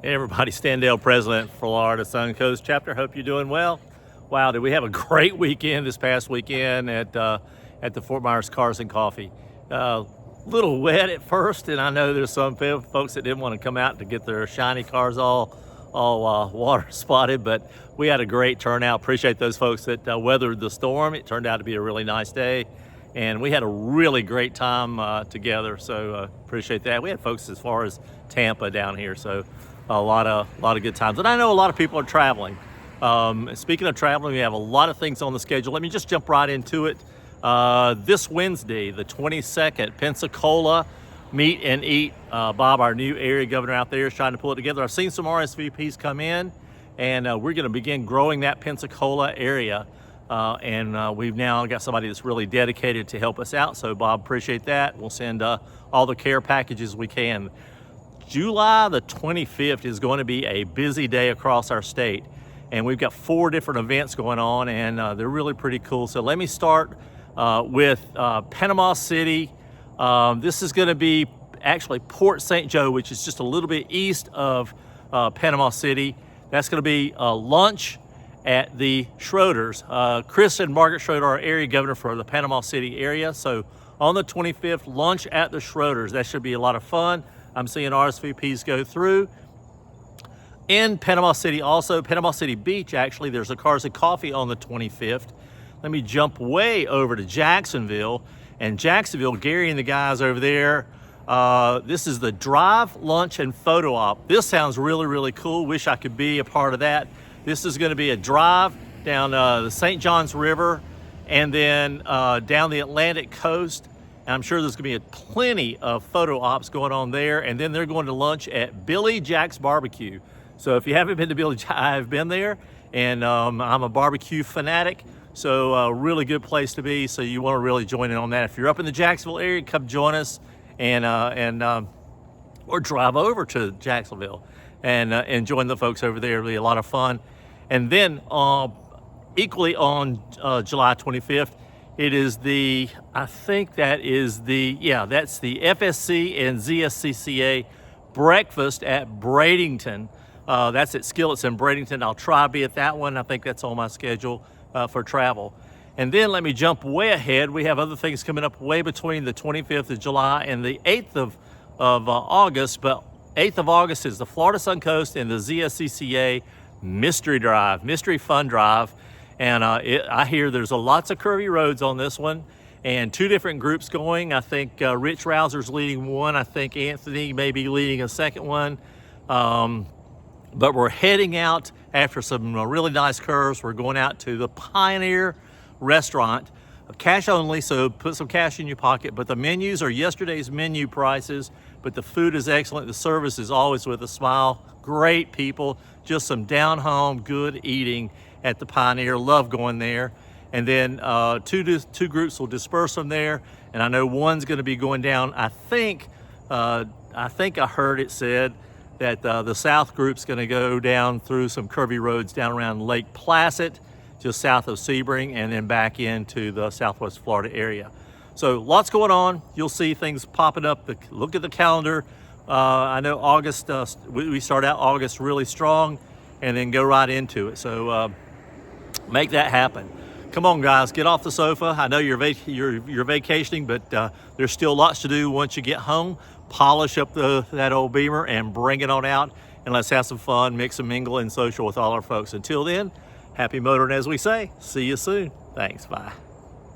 Hey everybody, Standell, President, Florida Sun Coast Chapter. Hope you're doing well. Wow, did we have a great weekend this past weekend at the Fort Myers Cars and Coffee. Little wet at first, and I know there's some folks that didn't want to come out to get their shiny cars all water spotted, but we had a great turnout. Appreciate those folks that weathered the storm. It turned out to be a really nice day, and we had a really great time together, so appreciate that. We had folks as far as Tampa down here, so a lot of good times. And I know a lot of people are traveling. Speaking of traveling, we have a lot of things on the schedule. Let me just jump right into it. This Wednesday, the 22nd, Pensacola Meet and Eat. Bob, our new area governor out there, is trying to pull it together. I've seen some RSVPs come in, and we're going to begin growing that Pensacola area. We've now got somebody that's really dedicated to help us out. So Bob, appreciate that. We'll send all the care packages we can. July the 25th is going to be a busy day across our state, and we've got 4 different events going on, and they're really pretty cool. So let me start with Panama City. This is going to be actually Port St. Joe, which is just a little bit east of Panama City. That's going to be lunch at the Schroeder's. Chris and Margaret Schroeder are area governor for the Panama City area. So on the 25th, lunch at the Schroeder's. That should be a lot of fun. I'm seeing RSVPs go through. In Panama City also, Panama City Beach, actually, there's a Cars and Coffee on the 25th. Let me jump way over to Jacksonville. And Jacksonville, Gary and the guys over there, this is the Drive, Lunch, and Photo Op. This sounds really, really cool. Wish I could be a part of that. This is going to be a drive down the St. Johns River and then down the Atlantic coast. And I'm sure there's going to be plenty of photo ops going on there. And then they're going to lunch at Billy Jack's Barbecue. So if you haven't been to Billy Jack, I've been there, and I'm a barbecue fanatic. So a really good place to be. So you want to really join in on that. If you're up in the Jacksonville area, come join us or drive over to Jacksonville and join the folks over there. It'll be a lot of fun. And then equally on July 25th, it is that's the FSC and ZSCCA breakfast at Bradenton. That's at Skillets in Bradenton. I'll try to be at that one. I think that's on my schedule for travel. And then let me jump way ahead. We have other things coming up way between the 25th of July and the 8th of August. But 8th of August is the Florida Sun Coast and the ZSCCA Mystery Fun Drive. And I hear there's lots of curvy roads on this one, and 2 different groups going. I think Rich Rouser's leading one. I think Anthony may be leading a second one. But we're heading out after some really nice curves. We're going out to the Pioneer Restaurant, cash only, so put some cash in your pocket. But the menus are yesterday's menu prices, but the food is excellent. The service is always with a smile. Great people, just some down-home, good eating at the Pioneer. Love going there. And then two groups will disperse from there, and I know one's going to be going down. I think I heard it said that the South group's going to go down through some curvy roads down around Lake Placid, just south of Sebring, and then back into the Southwest Florida area. So lots going on. You'll see things popping up. Look at the calendar. I know August, we start out August really strong and then go right into it. So make that happen. Come on, guys, get off the sofa. I know you're vacationing, but there's still lots to do once you get home. Polish up that old Beamer and bring it on out, and let's have some fun, mix and mingle, and social with all our folks. Until then, happy motoring, as we say. See you soon. Thanks. Bye.